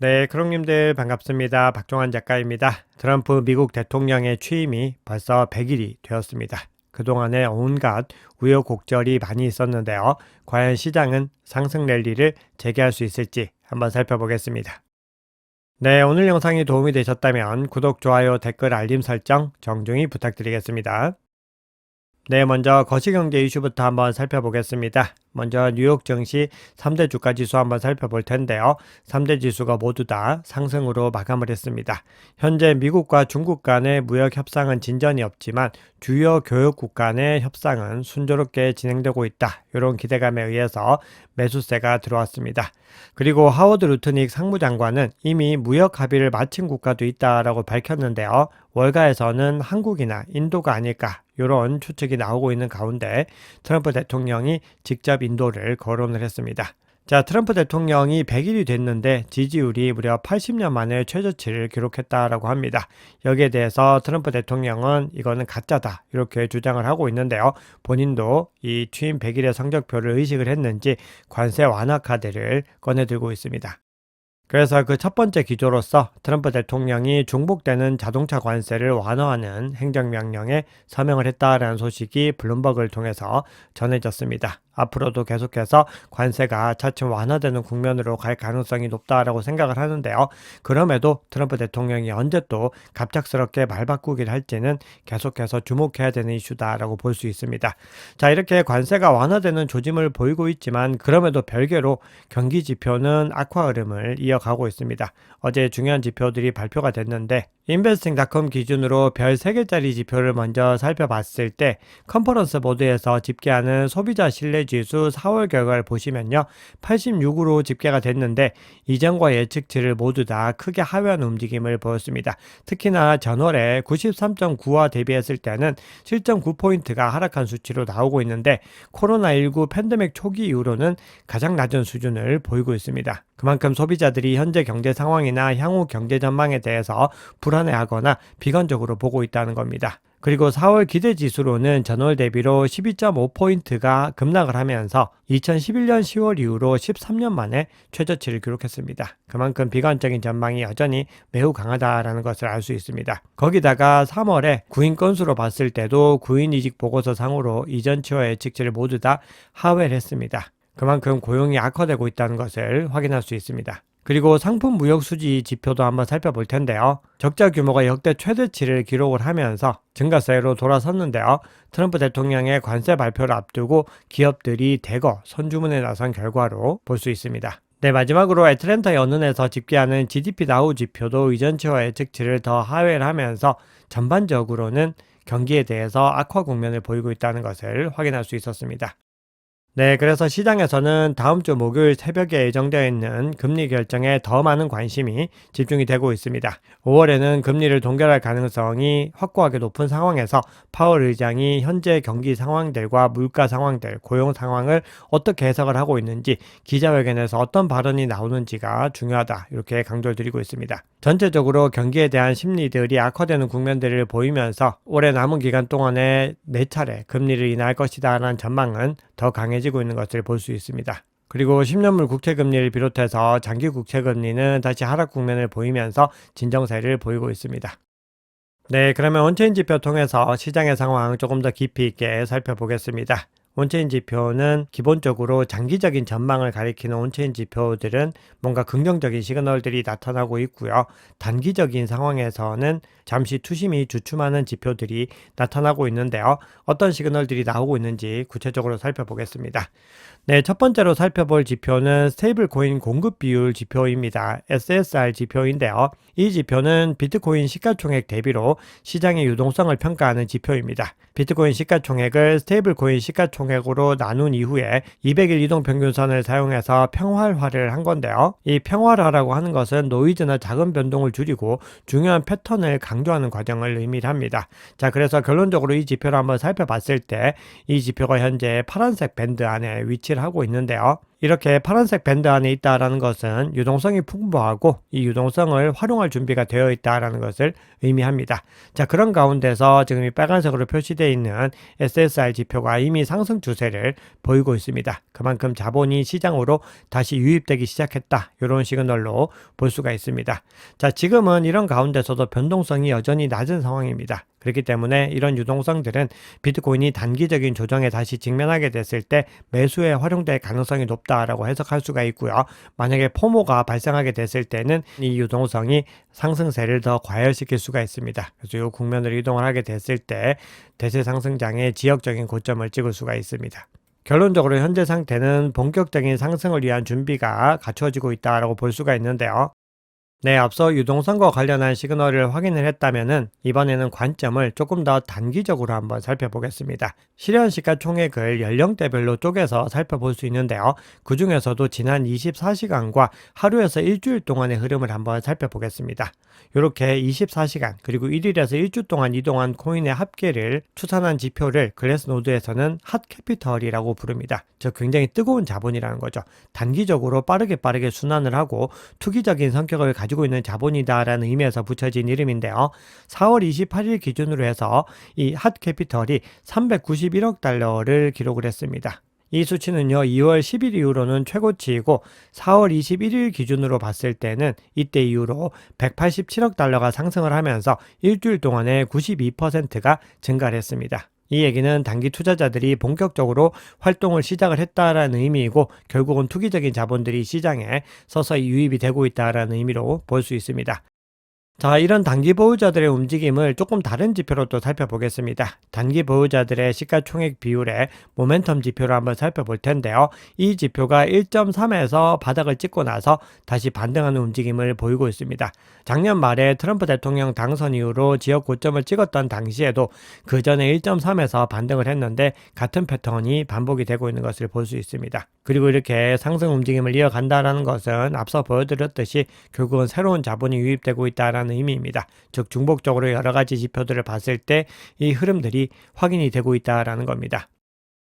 네, 크롱님들 반갑습니다. 박종환 작가입니다. 트럼프 미국 대통령의 취임이 벌써 100일이 되었습니다. 그동안에 온갖 우여곡절이 많이 있었는데요. 과연 시장은 상승 랠리를 재개할 수 있을지 한번 살펴보겠습니다. 네, 오늘 영상이 도움이 되셨다면 구독, 좋아요, 댓글, 알림 설정 정중히 부탁드리겠습니다. 네, 먼저 거시경제 이슈부터 한번 살펴보겠습니다. 먼저 뉴욕 증시 3대 주가 지수 한번 살펴볼 텐데요. 3대 지수가 모두 다 상승으로 마감을 했습니다. 현재 미국과 중국 간의 무역 협상은 진전이 없지만 주요 교역국 간의 협상은 순조롭게 진행되고 있다. 이런 기대감에 의해서 매수세가 들어왔습니다. 그리고 하워드 루트닉 상무장관은 이미 무역 합의를 마친 국가도 있다라고 밝혔는데요. 월가에서는 한국이나 인도가 아닐까 이런 추측이 나오고 있는 가운데 트럼프 대통령이 직접 인도를 거론을 했습니다. 자, 트럼프 대통령이 100일이 됐는데 지지율이 무려 80년 만에 최저치를 기록했다라고 합니다. 여기에 대해서 트럼프 대통령은 이거는 가짜다 이렇게 주장을 하고 있는데요. 본인도 이 취임 100일의 성적표를 의식을 했는지 관세 완화 카드를 꺼내들고 있습니다. 그래서 그 첫 번째 기조로서 트럼프 대통령이 중복되는 자동차 관세를 완화하는 행정명령에 서명을 했다라는 소식이 블룸버그를 통해서 전해졌습니다. 앞으로도 계속해서 관세가 차츰 완화되는 국면으로 갈 가능성이 높다라고 생각을 하는데요. 그럼에도 트럼프 대통령이 언제 또 갑작스럽게 말 바꾸기를 할지는 계속해서 주목해야 되는 이슈다라고 볼 수 있습니다. 자, 이렇게 관세가 완화되는 조짐을 보이고 있지만 그럼에도 별개로 경기 지표는 악화 흐름을 이어가고 있습니다. 어제 중요한 지표들이 발표가 됐는데 인베스팅닷컴 기준으로 별 3개짜리 지표를 먼저 살펴봤을 때 컨퍼런스 보드에서 집계하는 소비자 신뢰지수 4월 결과를 보시면요. 86으로 집계가 됐는데 이전과 예측치를 모두 다 크게 하회하는 움직임을 보였습니다. 특히나 전월에 93.9와 대비했을 때는 7.9포인트가 하락한 수치로 나오고 있는데 코로나19 팬데믹 초기 이후로는 가장 낮은 수준을 보이고 있습니다. 그만큼 소비자들이 현재 경제 상황이나 향후 경제 전망에 대해서 불안해하거나 비관적으로 보고 있다는 겁니다. 그리고 4월 기대지수로는 전월 대비로 12.5포인트가 급락을 하면서 2011년 10월 이후로 13년 만에 최저치를 기록했습니다. 그만큼 비관적인 전망이 여전히 매우 강하다라는 것을 알 수 있습니다. 거기다가 3월에 구인 건수로 봤을 때도 구인 이직 보고서 상으로 이전치와 예측치를 모두 다 하회를 했습니다. 그만큼 고용이 악화되고 있다는 것을 확인할 수 있습니다. 그리고 상품 무역 수지 지표도 한번 살펴볼 텐데요. 적자 규모가 역대 최대치를 기록을 하면서 증가세로 돌아섰는데요. 트럼프 대통령의 관세 발표를 앞두고 기업들이 대거 선주문에 나선 결과로 볼 수 있습니다. 네, 마지막으로 애틀랜타 연은에서 집계하는 GDP 나우 지표도 이전치와 예측치를 더 하회를 하면서 전반적으로는 경기에 대해서 악화 국면을 보이고 있다는 것을 확인할 수 있었습니다. 네, 그래서 시장에서는 다음 주 목요일 새벽에 예정되어 있는 금리 결정에 더 많은 관심이 집중이 되고 있습니다. 5월에는 금리를 동결할 가능성이 확고하게 높은 상황에서 파월 의장이 현재 경기 상황들과 물가 상황들, 고용 상황을 어떻게 해석을 하고 있는지 기자회견에서 어떤 발언이 나오는지가 중요하다 이렇게 강조를 드리고 있습니다. 전체적으로 경기에 대한 심리들이 악화되는 국면들을 보이면서 올해 남은 기간 동안에 4차례 금리를 인하할 것이다 라는 전망은 더 강해지고 있는 것을 볼 수 있습니다. 그리고 10년물 국채금리를 비롯해서 장기 국채금리는 다시 하락 국면을 보이면서 진정세를 보이고 있습니다. 네, 그러면 온체인 지표 통해서 시장의 상황 조금 더 깊이 있게 살펴보겠습니다. 온체인 지표는 기본적으로 장기적인 전망을 가리키는 온체인 지표들은 뭔가 긍정적인 시그널들이 나타나고 있고요. 단기적인 상황에서는 잠시 투심이 주춤하는 지표들이 나타나고 있는데요. 어떤 시그널들이 나오고 있는지 구체적으로 살펴보겠습니다. 네, 첫 번째로 살펴볼 지표는 스테이블 코인 공급 비율 지표입니다. SSR 지표인데요. 이 지표는 비트코인 시가총액 대비로 시장의 유동성을 평가하는 지표입니다. 비트코인 시가총액을 스테이블 코인 시가총액으로 나눈 이후에 200일 이동평균선을 사용해서 평활화를 한 건데요. 이 평활화라고 하는 것은 노이즈나 작은 변동을 줄이고 중요한 패턴을 강조하는 과정을 의미를 합니다. 자, 그래서 결론적으로 이 지표를 한번 살펴봤을 때 이 지표가 현재 파란색 밴드 안에 위치를 하고 있는데요. 이렇게 파란색 밴드 안에 있다라는 것은 유동성이 풍부하고 이 유동성을 활용할 준비가 되어 있다라는 것을 의미합니다. 자, 그런 가운데서 지금 이 빨간색으로 표시되어 있는 SSR 지표가 이미 상승 추세를 보이고 있습니다. 그만큼 자본이 시장으로 다시 유입되기 시작했다. 이런 시그널로 볼 수가 있습니다. 자, 지금은 이런 가운데서도 변동성이 여전히 낮은 상황입니다. 그렇기 때문에 이런 유동성들은 비트코인이 단기적인 조정에 다시 직면하게 됐을 때 매수에 활용될 가능성이 높다라고 해석할 수가 있고요. 만약에 포모가 발생하게 됐을 때는 이 유동성이 상승세를 더 과열시킬 수가 있습니다. 그래서 이 국면으로 이동을 하게 됐을 때 대세 상승장의 지역적인 고점을 찍을 수가 있습니다. 결론적으로 현재 상태는 본격적인 상승을 위한 준비가 갖추어지고 있다고 볼 수가 있는데요. 네, 앞서 유동성과 관련한 시그널을 확인을 했다면은 이번에는 관점을 조금 더 단기적으로 한번 살펴보겠습니다. 실현 시가총액을 연령대별로 쪼개서 살펴볼 수 있는데요. 그 중에서도 지난 24시간과 하루에서 일주일 동안의 흐름을 한번 살펴보겠습니다. 이렇게 24시간 그리고 1일에서 일주 동안 이동한 코인의 합계를 추산한 지표를 글래스노드에서는 핫캐피털이라고 부릅니다. 즉 굉장히 뜨거운 자본이라는 거죠. 단기적으로 빠르게 순환을 하고 투기적인 성격을 가지고 있는 자본이다라는 의미에서 붙여진 이름인데요. 4월 28일 기준으로 해서 이 핫캐피털이 391억 달러를 기록을 했습니다. 이 수치는요, 2월 10일 이후로는 최고치이고 4월 21일 기준으로 봤을 때는 이때 이후로 187억 달러가 상승을 하면서 일주일 동안에 92%가 증가를 했습니다. 이 얘기는 단기 투자자들이 본격적으로 활동을 시작을 했다라는 의미이고 결국은 투기적인 자본들이 시장에 서서히 유입이 되고 있다라는 의미로 볼 수 있습니다. 자, 이런 단기 보유자들의 움직임을 조금 다른 지표로 또 살펴보겠습니다. 단기 보유자들의 시가총액 비율의 모멘텀 지표를 한번 살펴볼 텐데요. 이 지표가 1.3에서 바닥을 찍고 나서 다시 반등하는 움직임을 보이고 있습니다. 작년 말에 트럼프 대통령 당선 이후로 지역 고점을 찍었던 당시에도 그 전에 1.3에서 반등을 했는데 같은 패턴이 반복이 되고 있는 것을 볼 수 있습니다. 그리고 이렇게 상승 움직임을 이어간다는 것은 앞서 보여드렸듯이 결국은 새로운 자본이 유입되고 있다는 의미입니다. 즉 중복적으로 여러 가지 지표들을 봤을 때 이 흐름들이 확인이 되고 있다는 겁니다.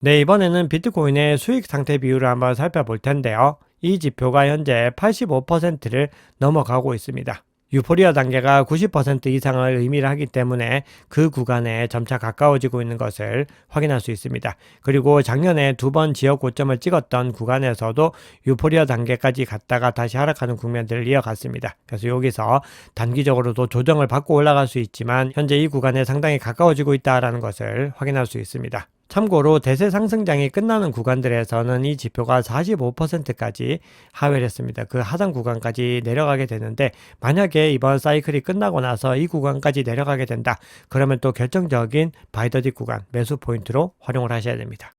네, 이번에는 비트코인의 수익 상태 비율을 한번 살펴볼 텐데요. 이 지표가 현재 85%를 넘어가고 있습니다. 유포리아 단계가 90% 이상을 의미를 하기 때문에 그 구간에 점차 가까워지고 있는 것을 확인할 수 있습니다. 그리고 작년에 두 번 지역 고점을 찍었던 구간에서도 유포리아 단계까지 갔다가 다시 하락하는 국면들을 이어갔습니다. 그래서 여기서 단기적으로도 조정을 받고 올라갈 수 있지만 현재 이 구간에 상당히 가까워지고 있다는 것을 확인할 수 있습니다. 참고로 대세 상승장이 끝나는 구간들에서는 이 지표가 45%까지 하회를 했습니다. 그 하단 구간까지 내려가게 되는데 만약에 이번 사이클이 끝나고 나서 이 구간까지 내려가게 된다. 그러면 또 결정적인 바이더딥 구간 매수 포인트로 활용을 하셔야 됩니다.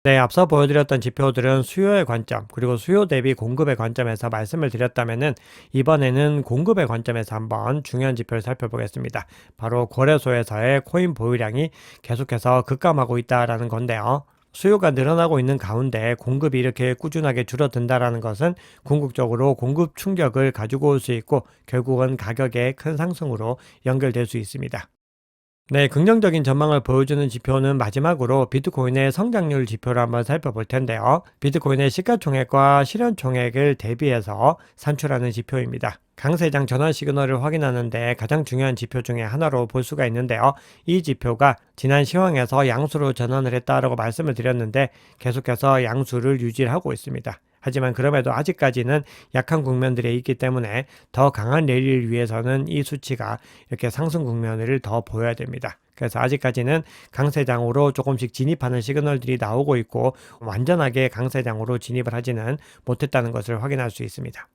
네, 앞서 보여드렸던 지표들은 수요의 관점, 그리고 수요 대비 공급의 관점에서 말씀을 드렸다면은 이번에는 공급의 관점에서 한번 중요한 지표를 살펴보겠습니다. 바로 거래소에서의 코인 보유량이 계속해서 급감하고 있다라는 건데요. 수요가 늘어나고 있는 가운데 공급이 이렇게 꾸준하게 줄어든다라는 것은 궁극적으로 공급 충격을 가지고 올 수 있고 결국은 가격의 큰 상승으로 연결될 수 있습니다. 네, 긍정적인 전망을 보여주는 지표는 마지막으로 비트코인의 성장률 지표를 한번 살펴볼 텐데요. 비트코인의 시가총액과 실현총액을 대비해서 산출하는 지표입니다. 강세장 전환 시그널을 확인하는데 가장 중요한 지표 중에 하나로 볼 수가 있는데요. 이 지표가 지난 시황에서 양수로 전환을 했다라고 말씀을 드렸는데 계속해서 양수를 유지하고 있습니다. 하지만 그럼에도 아직까지는 약한 국면들에 있기 때문에 더 강한 랠리를 위해서는 이 수치가 이렇게 상승 국면을 더 보여야 됩니다. 그래서 아직까지는 강세장으로 조금씩 진입하는 시그널들이 나오고 있고 완전하게 강세장으로 진입을 하지는 못했다는 것을 확인할 수 있습니다.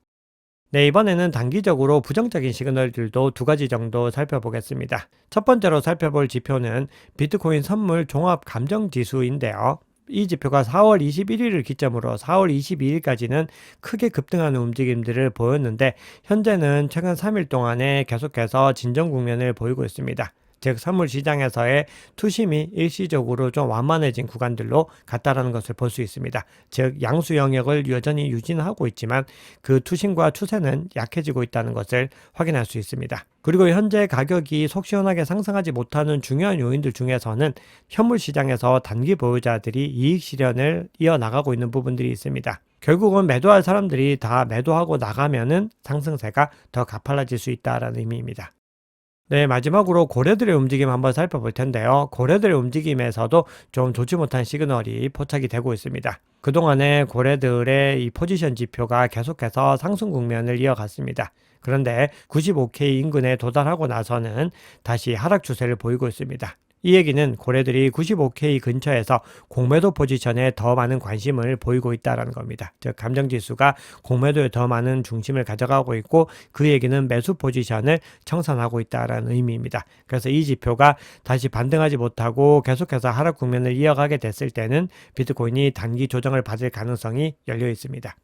네, 이번에는 단기적으로 부정적인 시그널들도 두 가지 정도 살펴보겠습니다. 첫 번째로 살펴볼 지표는 비트코인 선물 종합 감정 지수인데요. 이 지표가 4월 21일을 기점으로 4월 22일까지는 크게 급등하는 움직임들을 보였는데 현재는 최근 3일 동안에 계속해서 진정 국면을 보이고 있습니다. 즉 선물 시장에서의 투심이 일시적으로 좀 완만해진 구간들로 갔다라는 것을 볼 수 있습니다. 즉 양수 영역을 여전히 유지하고 있지만 그 투심과 추세는 약해지고 있다는 것을 확인할 수 있습니다. 그리고 현재 가격이 속 시원하게 상승하지 못하는 중요한 요인들 중에서는 현물 시장에서 단기 보유자들이 이익 실현을 이어나가고 있는 부분들이 있습니다. 결국은 매도할 사람들이 다 매도하고 나가면은 상승세가 더 가팔라질 수 있다라는 의미입니다. 네, 마지막으로 고래들의 움직임 한번 살펴볼 텐데요. 고래들의 움직임에서도 좀 좋지 못한 시그널이 포착이 되고 있습니다. 그동안에 고래들의 이 포지션 지표가 계속해서 상승 국면을 이어갔습니다. 그런데 95K 인근에 도달하고 나서는 다시 하락 추세를 보이고 있습니다. 이 얘기는 고래들이 95K 근처에서 공매도 포지션에 더 많은 관심을 보이고 있다는 겁니다. 즉 감정지수가 공매도에 더 많은 중심을 가져가고 있고 그 얘기는 매수 포지션을 청산하고 있다는 의미입니다. 그래서 이 지표가 다시 반등하지 못하고 계속해서 하락 국면을 이어가게 됐을 때는 비트코인이 단기 조정을 받을 가능성이 열려 있습니다.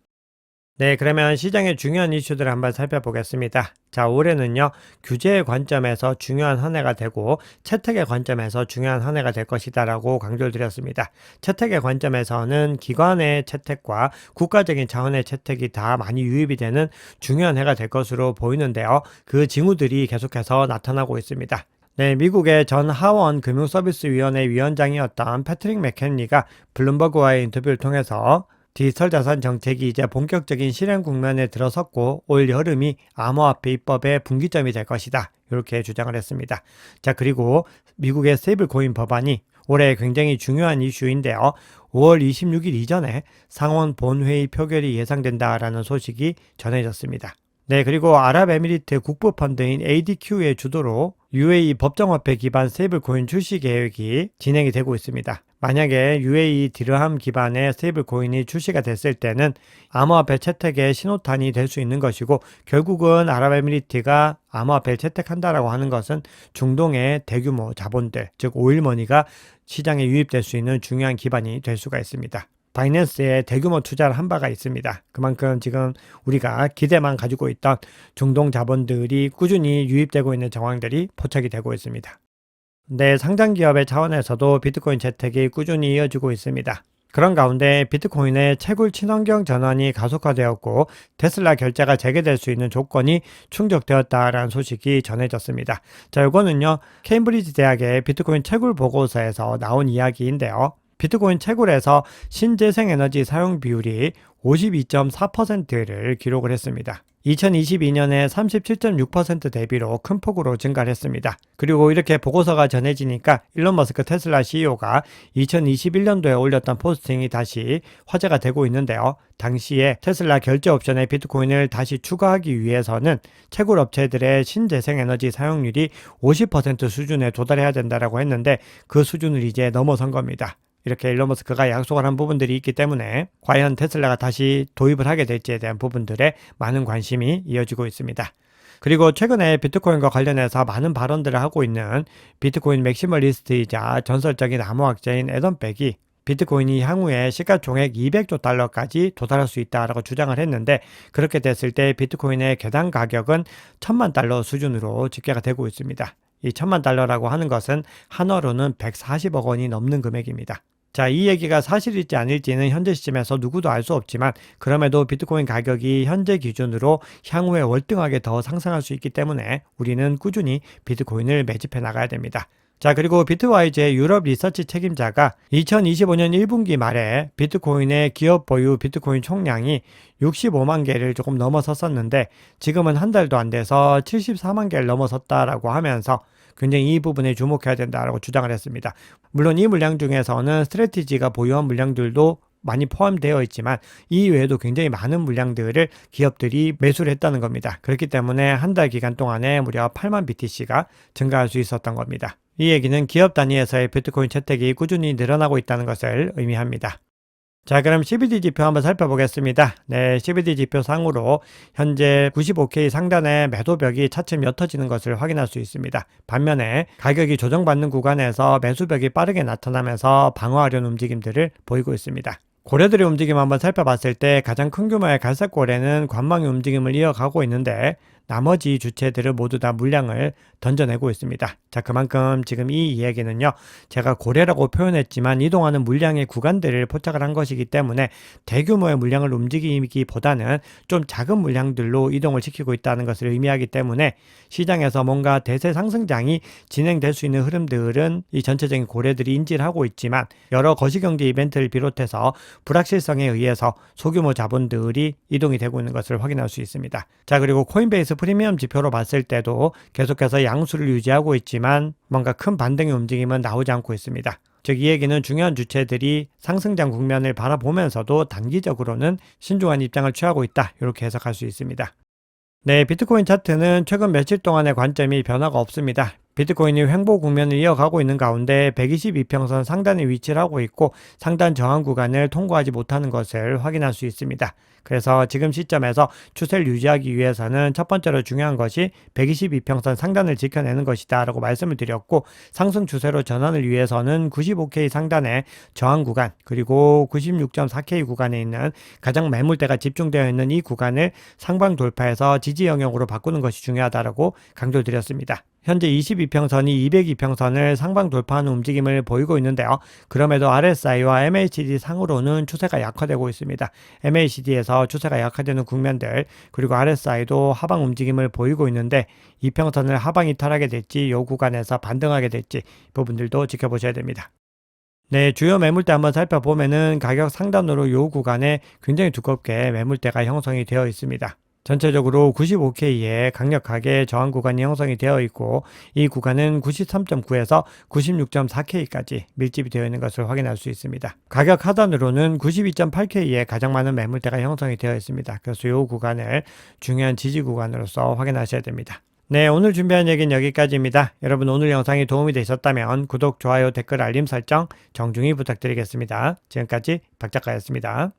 네, 그러면 시장의 중요한 이슈들을 한번 살펴보겠습니다. 자, 올해는요, 규제의 관점에서 중요한 한 해가 되고, 채택의 관점에서 중요한 한 해가 될 것이다라고 강조를 드렸습니다. 채택의 관점에서는 기관의 채택과 국가적인 차원의 채택이 다 많이 유입이 되는 중요한 해가 될 것으로 보이는데요. 그 징후들이 계속해서 나타나고 있습니다. 네, 미국의 전 하원 금융서비스위원회 위원장이었던 패트릭 맥켄리가 블룸버그와의 인터뷰를 통해서 디지털 자산 정책이 이제 본격적인 실행 국면에 들어섰고 올 여름이 암호화폐 입법의 분기점이 될 것이다. 이렇게 주장을 했습니다. 자, 그리고 미국의 스테이블코인 법안이 올해 굉장히 중요한 이슈인데요. 5월 26일 이전에 상원 본회의 표결이 예상된다라는 소식이 전해졌습니다. 네, 그리고 아랍에미리트 국부펀드인 ADQ의 주도로 UAE 법정화폐 기반 스테이블코인 출시 계획이 진행이 되고 있습니다. 만약에 UAE 디르함 기반의 스테이블코인이 출시가 됐을 때는 암호화폐 채택의 신호탄이 될 수 있는 것이고 결국은 아랍에미리트가 암호화폐를 채택한다라고 하는 것은 중동의 대규모 자본들, 즉 오일머니가 시장에 유입될 수 있는 중요한 기반이 될 수가 있습니다. 바이낸스에 대규모 투자를 한 바가 있습니다. 그만큼 지금 우리가 기대만 가지고 있던 중동 자본들이 꾸준히 유입되고 있는 정황들이 포착이 되고 있습니다. 네, 상장 기업의 차원에서도 비트코인 채택이 꾸준히 이어지고 있습니다. 그런 가운데 비트코인의 채굴 친환경 전환이 가속화되었고 테슬라 결제가 재개될 수 있는 조건이 충족되었다라는 소식이 전해졌습니다. 자, 이거는요, 케임브리지 대학의 비트코인 채굴 보고서에서 나온 이야기인데요. 비트코인 채굴에서 신재생에너지 사용 비율이 52.4%를 기록을 했습니다. 2022년에 37.6% 대비로 큰 폭으로 증가를 했습니다. 그리고 이렇게 보고서가 전해지니까 일론 머스크 테슬라 CEO가 2021년도에 올렸던 포스팅이 다시 화제가 되고 있는데요. 당시에 테슬라 결제 옵션에 비트코인을 다시 추가하기 위해서는 채굴 업체들의 신재생에너지 사용률이 50% 수준에 도달해야 된다고 했는데 그 수준을 이제 넘어선 겁니다. 이렇게 일론 머스크가 약속을 한 부분들이 있기 때문에 과연 테슬라가 다시 도입을 하게 될지에 대한 부분들에 많은 관심이 이어지고 있습니다. 그리고 최근에 비트코인과 관련해서 많은 발언들을 하고 있는 비트코인 맥시멀리스트이자 전설적인 암호학자인 애덤 백이 비트코인이 향후에 시가총액 200조 달러까지 도달할 수 있다라고 주장을 했는데 그렇게 됐을 때 비트코인의 개당 가격은 1000만 달러 수준으로 집계가 되고 있습니다. 이 1000만 달러라고 하는 것은 한화로는 140억 원이 넘는 금액입니다. 자, 이 얘기가 사실일지 아닐지는 현재 시점에서 누구도 알 수 없지만 그럼에도 비트코인 가격이 현재 기준으로 향후에 월등하게 더 상승할 수 있기 때문에 우리는 꾸준히 비트코인을 매집해 나가야 됩니다. 자, 그리고 비트와이즈의 유럽 리서치 책임자가 2025년 1분기 말에 비트코인의 기업 보유 비트코인 총량이 65만 개를 조금 넘어섰었는데 지금은 한 달도 안 돼서 74만 개를 넘어섰다라고 하면서 굉장히 이 부분에 주목해야 된다라고 주장을 했습니다. 물론 이 물량 중에서는 스트래티지가 보유한 물량들도 많이 포함되어 있지만 이 외에도 굉장히 많은 물량들을 기업들이 매수를 했다는 겁니다. 그렇기 때문에 한 달 기간 동안에 무려 8만 BTC가 증가할 수 있었던 겁니다. 이 얘기는 기업 단위에서의 비트코인 채택이 꾸준히 늘어나고 있다는 것을 의미합니다. 자, 그럼 CBD 지표 한번 살펴보겠습니다. 네, CBD 지표 상으로 현재 95K 상단의 매도벽이 차츰 옅어지는 것을 확인할 수 있습니다. 반면에 가격이 조정받는 구간에서 매수벽이 빠르게 나타나면서 방어하려는 움직임들을 보이고 있습니다. 고래들의 움직임 한번 살펴봤을 때 가장 큰 규모의 갈색 고래는 관망의 움직임을 이어가고 있는데 나머지 주체들은 모두 다 물량을 던져내고 있습니다. 자, 그만큼 지금 이 이야기는요, 제가 고래라고 표현했지만 이동하는 물량의 구간들을 포착을 한 것이기 때문에 대규모의 물량을 움직이기보다는 좀 작은 물량들로 이동을 시키고 있다는 것을 의미하기 때문에 시장에서 뭔가 대세 상승장이 진행될 수 있는 흐름들은 이 전체적인 고래들이 인지를 하고 있지만 여러 거시경제 이벤트를 비롯해서 불확실성에 의해서 소규모 자본들이 이동이 되고 있는 것을 확인할 수 있습니다. 자, 그리고 코인베이스 프리미엄 지표로 봤을 때도 계속해서 양수를 유지하고 있지만 뭔가 큰 반등의 움직임은 나오지 않고 있습니다. 즉, 이 얘기는 중요한 주체들이 상승장 국면을 바라보면서도 단기적으로는 신중한 입장을 취하고 있다, 이렇게 해석할 수 있습니다. 네, 비트코인 차트는 최근 며칠 동안의 관점이 변화가 없습니다. 비트코인이 횡보 국면을 이어가고 있는 가운데 122평선 상단에 위치를 하고 있고 상단 저항 구간을 통과하지 못하는 것을 확인할 수 있습니다. 그래서 지금 시점에서 추세를 유지하기 위해서는 첫 번째로 중요한 것이 122평선 상단을 지켜내는 것이다 라고 말씀을 드렸고, 상승 추세로 전환을 위해서는 95K 상단의 저항 구간 그리고 96.4K 구간에 있는 가장 매물대가 집중되어 있는 이 구간을 상방 돌파해서 지지 영역으로 바꾸는 것이 중요하다라고 강조드렸습니다. 현재 22평선이 202평선을 상방 돌파하는 움직임을 보이고 있는데요. 그럼에도 RSI와 MACD 상으로는 추세가 약화되고 있습니다. MACD에서 추세가 약화되는 국면들, 그리고 RSI도 하방 움직임을 보이고 있는데 이평선을 하방이 탈하게 될지, 이 구간에서 반등하게 될지 부분들도 지켜보셔야 됩니다. 네, 주요 매물대 한번 살펴보면은 가격 상단으로 이 구간에 굉장히 두껍게 매물대가 형성이 되어 있습니다. 전체적으로 95K에 강력하게 저항 구간이 형성이 되어 있고 이 구간은 93.9에서 96.4K까지 밀집이 되어 있는 것을 확인할 수 있습니다. 가격 하단으로는 92.8K에 가장 많은 매물대가 형성이 되어 있습니다. 그래서 이 구간을 중요한 지지 구간으로서 확인하셔야 됩니다. 네, 오늘 준비한 얘기는 여기까지입니다. 여러분, 오늘 영상이 도움이 되셨다면 구독, 좋아요, 댓글, 알림 설정 정중히 부탁드리겠습니다. 지금까지 박 작가였습니다.